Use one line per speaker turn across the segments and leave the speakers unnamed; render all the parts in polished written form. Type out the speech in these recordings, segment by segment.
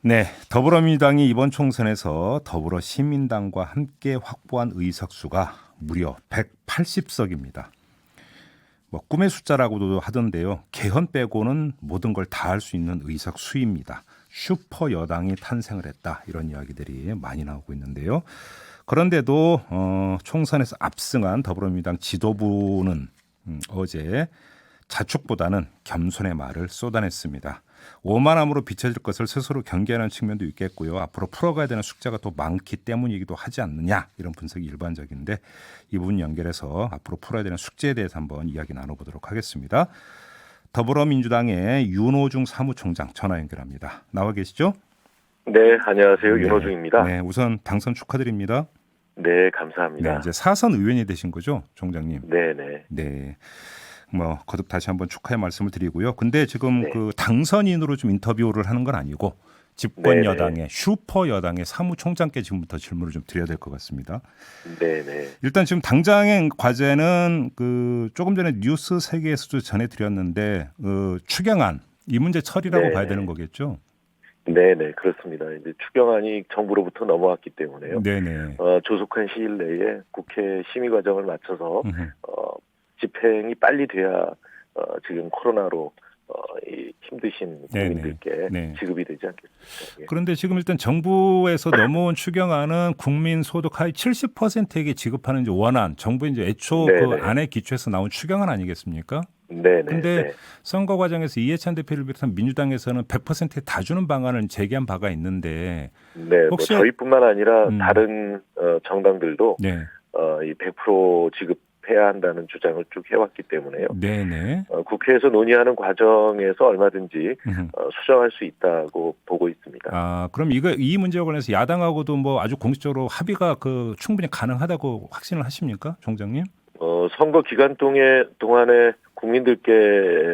네, 더불어민주당이 이번 총선에서 더불어시민당과 함께 확보한 의석수가 무려 180석입니다. 뭐 꿈의 숫자라고도 하던데요. 개헌 빼고는 모든 걸 다 할 수 있는 의석수입니다. 슈퍼 여당이 탄생을 했다. 이런 이야기들이 많이 나오고 있는데요. 그런데도 총선에서 압승한 더불어민주당 지도부는 어제 자축보다는 겸손의 말을 쏟아냈습니다. 오만함으로 비춰질 것을 스스로 경계하는 측면도 있겠고요. 앞으로 풀어가야 되는 숙제가 또 많기 때문이기도 하지 않느냐, 이런 분석이 일반적인데 이 부분 연결해서 앞으로 풀어야 되는 숙제에 대해서 한번 이야기 나눠보도록 하겠습니다. 더불어민주당의 윤호중 사무총장 전화 연결합니다. 나와 계시죠?
네, 안녕하세요.
네,
윤호중입니다.
네, 우선 당선 축하드립니다.
네, 감사합니다.
네, 이제 사선 의원이 되신 거죠, 총장님?
네네.
네. 뭐 거듭 다시 한번 축하의 말씀을 드리고요. 근데 지금
네.
그 당선인으로 좀 인터뷰를 하는 건 아니고 집권
네네.
여당의 슈퍼 여당의 사무총장께 지금부터 질문을 좀 드려야 될 것 같습니다.
네네.
일단 지금 당장의 과제는 그 조금 전에 뉴스 세계에서도 전해드렸는데 추경안 이 문제 처리라고
네네.
봐야 되는 거겠죠?
네네, 그렇습니다. 이제 추경안이 정부로부터 넘어왔기 때문에요.
네네.
조속한 시일 내에 국회 심의 과정을 마쳐서
음흠.
집행이 빨리 돼야 지금 코로나로 이 힘드신
네네.
국민들께
네.
지급이 되지 않겠습니까? 예.
그런데 지금 일단 정부에서 넘어온 추경안은 국민 소득 하위 70%에게 지급하는 이제 원안, 정부 이제 애초 그
네네.
안에 기초해서 나온 추경안 아니겠습니까?
네네.
근데
네.
선거 과정에서 이해찬 대표를 비롯한 민주당에서는 100%에 다 주는 방안을 제기한 바가 있는데
네, 뭐
혹시
저희뿐만 아니라 다른 정당들도
네,
이 100% 지급해야 한다는 주장을 쭉 해왔기 때문에요.
네네.
국회에서 논의하는 과정에서 얼마든지
음흠.
수정할 수 있다고 보고 있습니다.
아, 그럼 이 문제와 관해서 야당하고도 뭐 아주 공식적으로 합의가 그 충분히 가능하다고 확신을 하십니까, 총장님?
선거 기간 동안에 국민들께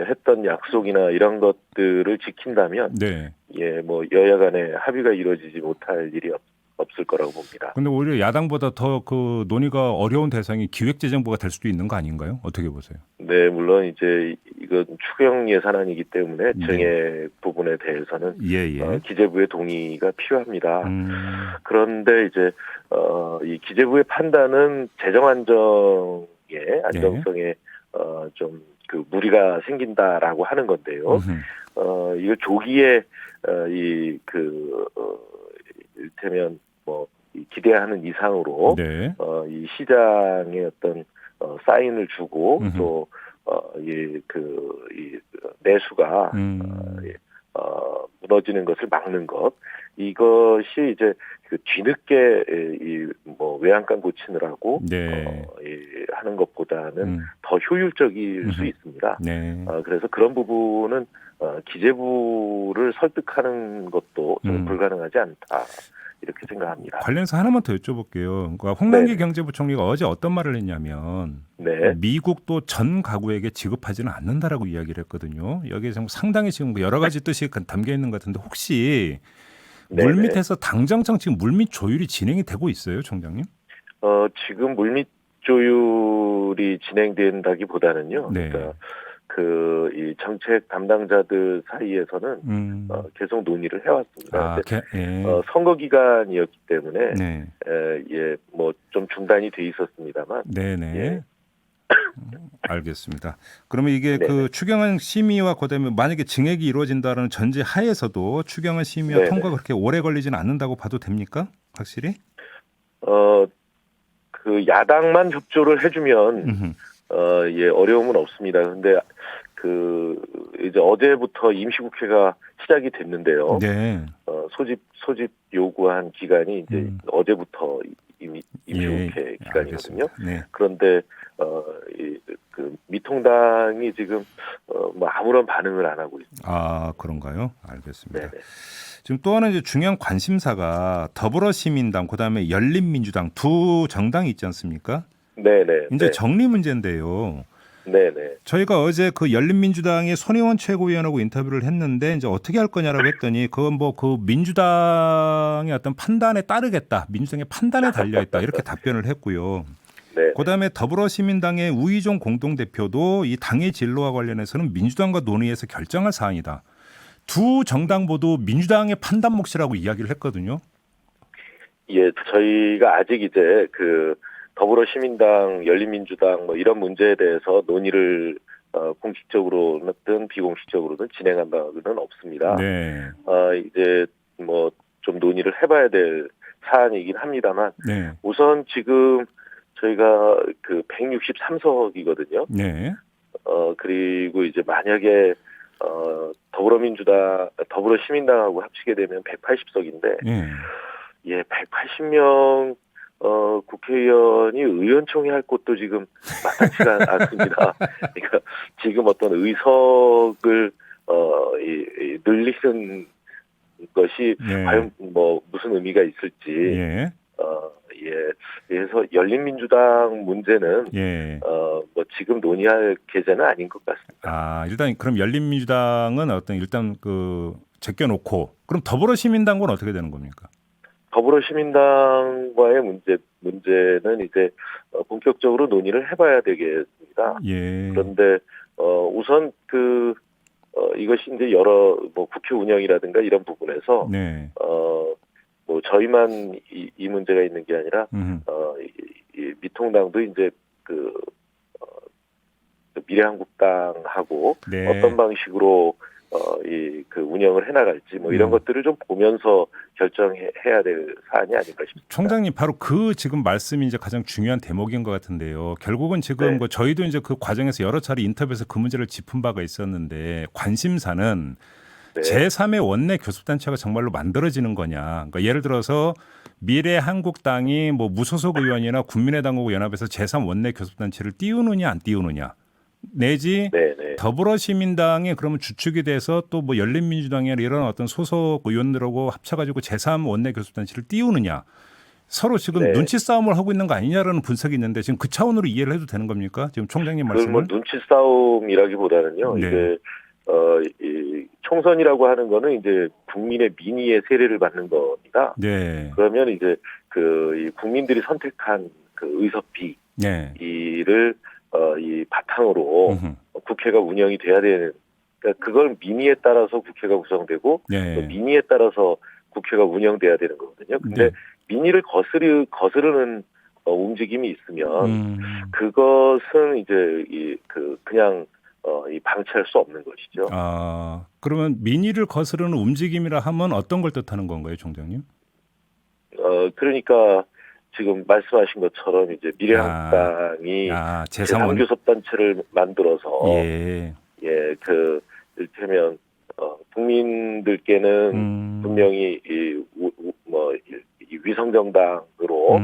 했던 약속이나 이런 것들을 지킨다면,
네.
예, 뭐 여야 간에 합의가 이루어지지 못할 일이 없을 거라고 봅니다.
근데 오히려 야당보다 더 그 논의가 어려운 대상이 기획재정부가 될 수도 있는 거 아닌가요? 어떻게 보세요?
네, 물론 이제 이건 추경 예산안이기 때문에
네.
증액 부분에 대해서는
예.
기재부의 동의가 필요합니다.
음,
그런데 이제 이 기재부의 판단은 재정 안정의 안정성에 좀 그 무리가 생긴다라고 하는 건데요. 이거 조기에 이를테면 뭐 기대하는 이상으로
네.
이 시장에 어떤 사인을 주고
음흠.
또 이 내수가 무너지는 것을 막는 것, 이것이 이제 그 뒤늦게 이 뭐 외양간 고치느라고
네.
하는 것보다는 더 효율적일 수 있습니다.
네.
그래서 그런 부분은 기재부를 설득하는 것도 좀 불가능하지 않다, 이렇게 생각합니다.
관련해서 하나만 더 여쭤볼게요. 그러니까 홍남기
네.
경제부총리가 어제 어떤 말을 했냐면
네.
미국도 전 가구에게 지급하지는 않는다라고 이야기를 했거든요. 여기에 상당히 지금 여러 가지 뜻이 담겨 있는 것 같은데 혹시
네네.
물밑에서 당정청 지금 물밑 조율이 진행이 되고 있어요, 총장님?
지금 물밑 조율이 진행된다기보다는요.
네.
그러니까 이 정책 담당자들 사이에서는 계속 논의를 해왔습니다.
예.
선거 기간이었기 때문에
네.
뭐 좀 중단이 돼 있었습니다만.
네네.
예.
알겠습니다. 그러면 이게
네네.
그 추경안 심의와 그다음에 만약에 증액이 이루어진다는 전제 하에서도 추경안 심의와
네네.
통과가 그렇게 오래 걸리지는 않는다고 봐도 됩니까? 확실히?
그 야당만 협조를 해주면 어려움은 없습니다. 근데 이제 어제부터 임시국회가 시작이 됐는데요.
네.
소집 요구한 기간이 이제 어제부터 이미 임시국회
예,
기간이거든요.
알겠습니다. 네.
그런데 미통당이 지금 뭐 아무런 반응을 안 하고 있습니다.
아, 그런가요? 알겠습니다.
네네.
지금 또 하나 이제 중요한 관심사가 더불어시민당 그다음에 열린민주당 두 정당이 있지 않습니까?
네네.
이제
네.
정리 문제인데요.
네네.
저희가 어제 그 열린민주당의 손혜원 최고위원하고 인터뷰를 했는데 이제 어떻게 할 거냐라고 했더니 그건 뭐 그 민주당의 어떤 판단에 따르겠다, 민주당의 판단에 달려 있다 이렇게 답변을 했고요.
네.
그다음에 더불어시민당의 우희종 공동대표도 이 당의 진로와 관련해서는 민주당과 논의해서 결정할 사안이다. 두 정당 모두 민주당의 판단 몫이라고 이야기를 했거든요.
예, 저희가 아직 이제 그 더불어시민당, 열린민주당 뭐 이런 문제에 대해서 논의를 공식적으로든 비공식적으로든 진행한 바는 없습니다.
네.
이제 뭐 좀 논의를 해봐야 될 사안이긴 합니다만
네.
우선 지금 저희가 그 163석이거든요.
네.
그리고 이제 만약에 더불어시민당하고 합치게 되면 180석인데
네.
예, 180명 국회의원이 의원총회 할 곳도 지금 마땅치가 않습니다. 그러니까 지금 어떤 의석을 늘리는 것이
네.
과연 뭐 무슨 의미가 있을지
예.
예. 그래서 열린민주당 문제는
예.
뭐 지금 논의할 계제는 아닌 것 같습니다.
아, 일단 그럼 열린민주당은 어떤 일단 그 제껴놓고 그럼 더불어시민당은 어떻게 되는 겁니까?
더불어시민당과의 문제는 이제 본격적으로 논의를 해봐야 되겠습니다.
예.
그런데 우선 이것이 이제 여러 뭐 국회 운영이라든가 이런 부분에서
네.
뭐 저희만 이 문제가 있는 게 아니라 이 미통당도 이제 미래한국당하고
네.
어떤 방식으로 그 운영을 해나갈지 뭐 이런 것들을 좀 보면서 결정해야 될 사안이 아닌가 싶습니다.
총장님 바로 그 지금 말씀이 이제 가장 중요한 대목인 것 같은데요. 결국은 지금
네.
뭐 저희도 이제 그 과정에서 여러 차례 인터뷰에서 그 문제를 짚은 바가 있었는데 관심사는
네.
제3의 원내 교섭단체가 정말로 만들어지는 거냐. 그러니까 예를 들어서 미래한국당이 뭐 무소속 의원이나 국민의당하고 연합해서 제3 원내 교섭단체를 띄우느냐 안 띄우느냐. 내지
네.
더불어시민당이 그러면 주축이 돼서 또 뭐 열린민주당이나 이런 어떤 소속 의원들하고 합쳐가지고 제3 원내 교섭단체를 띄우느냐. 서로 지금
네.
눈치 싸움을 하고 있는 거 아니냐라는 분석이 있는데 지금 그 차원으로 이해를 해도 되는 겁니까? 지금 총장님
뭐
말씀은?
눈치 싸움이라기보다는요.
네.
이게 이 총선이라고 하는 거는 이제 국민의 민의의 세례를 받는 겁니다.
네.
그러면 이제 이 국민들이 선택한 그 의석비
네.
이를 이 바탕으로
음흠.
국회가 운영이 돼야 되는, 그러니까 그걸 민의에 따라서 국회가 구성되고
네.
또 민의에 따라서 국회가 운영돼야 되는 거거든요. 근데
네.
민의를 거스르는 움직임이 있으면
음.
그것은 이제 그냥 방치할 수 없는 것이죠.
아, 그러면 민의를 거스르는 움직임이라 하면 어떤 걸 뜻하는 건가요, 총장님?
그러니까 지금 말씀하신 것처럼 이제 미래한국당이
제3원.
제3교섭단체를 만들어서
예.
이를테면 국민들께는 분명히 이 위성정당으로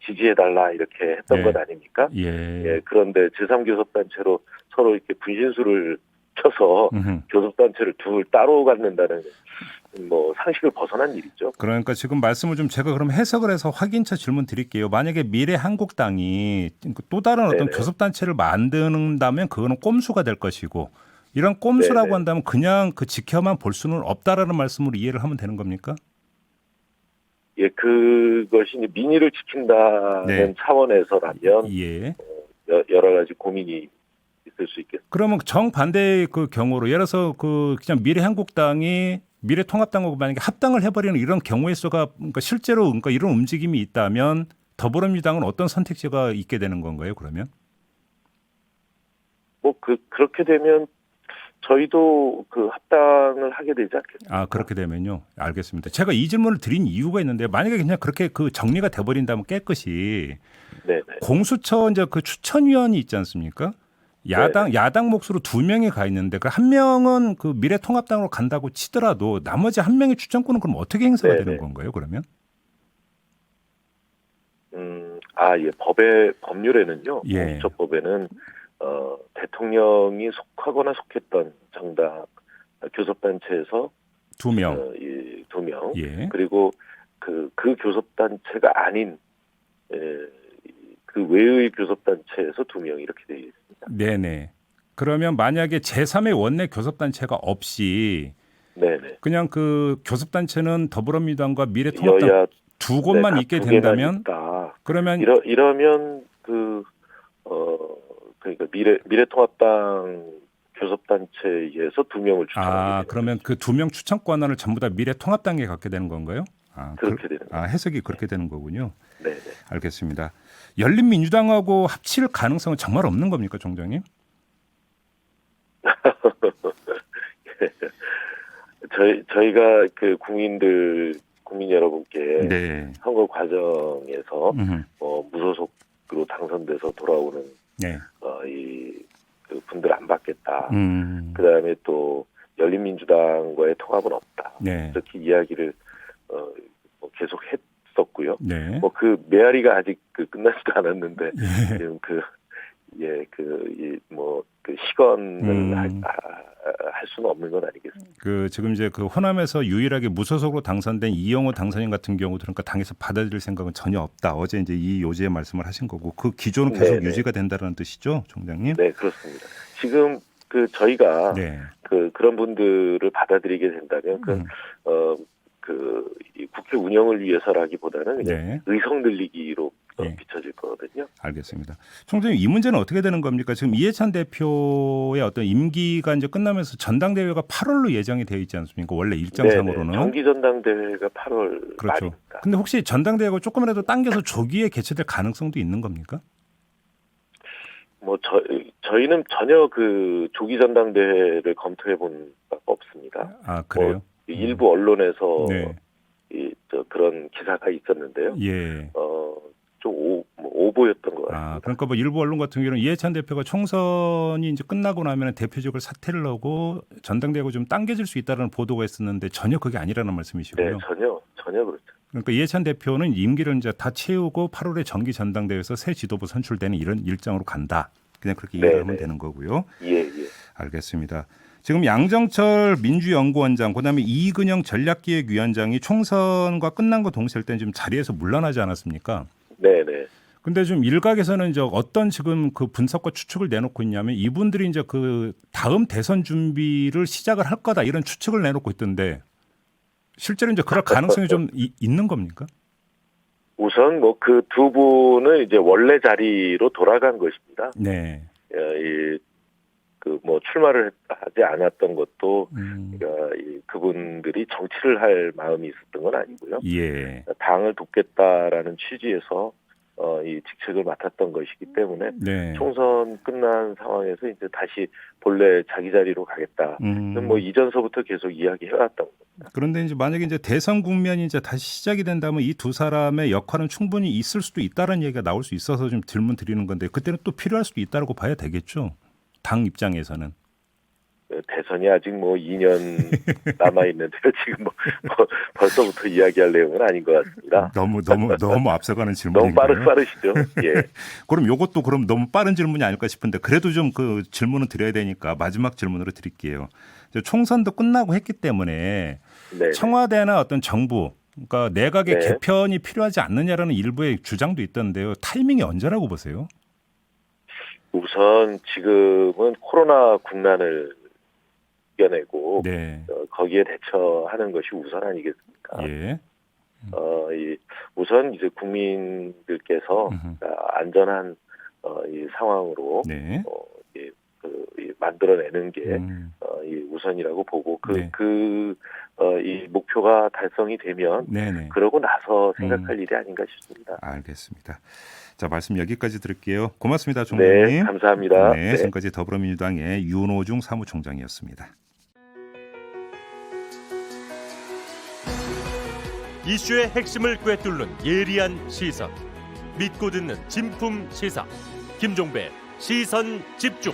지지해달라 이렇게 했던
예.
것 아닙니까?
예.
그런데 제3교섭단체로 서로 이렇게 분신술을 쳐서 교섭단체를 둘 따로 갖는다는 뭐 상식을 벗어난 일이죠.
그러니까 지금 말씀을 좀 제가 그럼 해석을 해서 확인차 질문 드릴게요. 만약에 미래한국당이 또 다른 어떤
네네.
교섭단체를 만든다면 그거는 꼼수가 될 것이고 이런 꼼수라고
네네.
한다면 그냥 그 지켜만 볼 수는 없다라는 말씀으로 이해를 하면 되는 겁니까?
예, 그것이 이제 민의를 지킨다는
네.
차원에서라면
예.
여러 가지 고민이 있을 수 있겠습니다.
그러면 정반대의 그 경우로 예를 들어서 그 그냥 미래한국당이 미래통합당하고 만약에 합당을 해버리는 이런 경우의 수가 그러니까 실제로 그러니까 이런 움직임이 있다면 더불어민주당은 어떤 선택지가 있게 되는 건가요? 그러면?
뭐 그렇게 되면 저희도 그 합당을 하게 되지 않겠습니까?
아, 그렇게 되면요. 알겠습니다. 제가 이 질문을 드린 이유가 있는데 만약에 그냥 그렇게 그 정리가 돼버린다면 깨끗이
네네.
공수처 이제 그 추천위원이 있지 않습니까? 야당 몫으로 2명이 가 있는데 그 한 명은 그 미래통합당으로 간다고 치더라도 나머지 한 명의 추천권은 그럼 어떻게 행사가
네네.
되는 건가요? 그러면?
예. 법률에는요.
예.
공수처법에는 대통령이 속하거나 속했던 정당 교섭단체에서
2명.
이 2명.
예.
그리고 그 교섭단체가 아닌 그 외의 교섭단체에서 2명 이렇게 되어 있습니다.
네네. 그러면 만약에 제3의 원내 교섭단체가 없이
네네.
그냥 그 교섭단체는 더불어민주당과 미래통합당
여야
두 곳만
각
있게
두 개만
된다면
있다.
그러면
이러면 그러니까 미래통합당 교섭단체에 의해서 2명을 추천하게 되는
그러면 그 2명 추천 권한을 전부 다 미래통합당에 갖게 되는 건가요?
그렇게 되는 거예요.
해석이 그렇게 되는 거군요.
네.
알겠습니다. 열린민주당하고 합칠 가능성은 정말 없는 겁니까, 총장님?
저희가 그 국민 여러분께
네.
선거 과정에서 무소속으로 당선돼서 돌아오는 그 분들 안 받겠다. 그다음에 또 열린민주당과의 통합은 없다.
네.
이렇게 이야기를 계속 했었고요.
네.
그 메아리가 아직 끝나지도 않았는데
예.
지금 시건을 할 수는 없는 건 아니겠습니까?
지금 이제 호남에서 유일하게 무소속으로 당선된 이영호 당선인 같은 경우도 그러니까 당에서 받아들일 생각은 전혀 없다. 어제 이제 이 요지의 말씀을 하신 거고 그 기조는 계속
네네.
유지가 된다는 뜻이죠, 총장님?
네, 그렇습니다. 지금 저희가
네.
그런 분들을 받아들이게 된다면 이 국회 운영을 위해서라기보다는 그냥
네.
의석 늘리기로
네.
비춰질 거거든요.
알겠습니다. 총장님, 이 문제는 어떻게 되는 겁니까? 지금 이해찬 대표의 어떤 임기가 이제 끝나면서 전당대회가 8월로 예정이 되어 있지 않습니까? 원래 일정상으로는.
정기 전당대회가 8월
그렇죠.
말입니다.
근데 혹시 전당대회가 조금이라도 당겨서 조기에 개최될 가능성도 있는 겁니까?
저희는 전혀 조기 전당대회를 검토해 본 바가 없습니다.
그래요?
일부 언론에서
네.
그런 기사가 있었는데요.
예.
좀 오보였던 것 같습니다.
그러니까 일부 언론 같은 경우는 이해찬 대표가 총선이 이제 끝나고 나면 대표직을 사퇴를 하고 전당대회가 좀 당겨질 수 있다는 보도가 있었는데 전혀 그게 아니라는 말씀이시고요.
네, 전혀 그렇죠.
그러니까 이해찬 대표는 임기를 이제 다 채우고 8월에 정기 전당대회에서 새 지도부 선출되는 이런 일정으로 간다. 그냥 그렇게 이해를 하면 되는 거고요.
예.
알겠습니다. 지금 양정철 민주연구원장, 그다음에 이근영 전략기획위원장이 총선과 끝난 거 동시에 일단 지금 자리에서 물러나지 않았습니까?
네네.
근데 좀 일각에서는 이제 어떤 지금 분석과 추측을 내놓고 있냐면 이분들이 이제 다음 대선 준비를 시작을 할 거다 이런 추측을 내놓고 있던데 실제로 이제 그럴 가능성이 좀 있는 겁니까?
우선 그 2분은 이제 원래 자리로 돌아간 것입니다.
네.
출마를 하지 않았던 것도 그러니까 그분들이 정치를 할 마음이 있었던 건 아니고요.
예.
당을 돕겠다라는 취지에서 이 직책을 맡았던 것이기 때문에
네.
총선 끝난 상황에서 이제 다시 본래 자기 자리로 가겠다. 이전서부터 계속 이야기해왔던 겁니다.
그런데 이제 만약에 이제 대선 국면이 이제 다시 시작이 된다면 이 두 사람의 역할은 충분히 있을 수도 있다는 얘기가 나올 수 있어서 좀 질문 드리는 건데 그때는 또 필요할 수도 있다고 봐야 되겠죠. 당 입장에서는.
대선이 아직 2년 남아 있는데요. 지금 벌써부터 이야기할 내용은 아닌 것 같습니다.
너무 앞서가는 질문인가요?
너무 빠르시죠. 예.
그럼 이것도 너무 빠른 질문이 아닐까 싶은데 그래도 좀 질문을 드려야 되니까 마지막 질문으로 드릴게요. 총선도 끝나고 했기 때문에
네.
청와대나 어떤 정부, 그러니까 내각의 개편이 필요하지 않느냐라는 일부의 주장도 있던데요. 타이밍이 언제라고 보세요?
우선 지금은 코로나 국난을 이겨내고 거기에 대처하는 것이 우선 아니겠습니까?
예.
우선 이제 국민들께서 안전한 이 상황으로 만들어내는 게 우선이라고 보고 이 목표가 달성이 되면 그러고 나서 생각할 일이 아닌가 싶습니다.
알겠습니다. 자, 말씀 여기까지 드릴게요. 고맙습니다, 총장님.
네, 감사합니다.
지금까지 더불어민주당의 윤호중 사무총장이었습니다.
이슈의 핵심을 꿰뚫는 예리한 시선, 믿고 듣는 진품 시사, 김종배 시선 집중.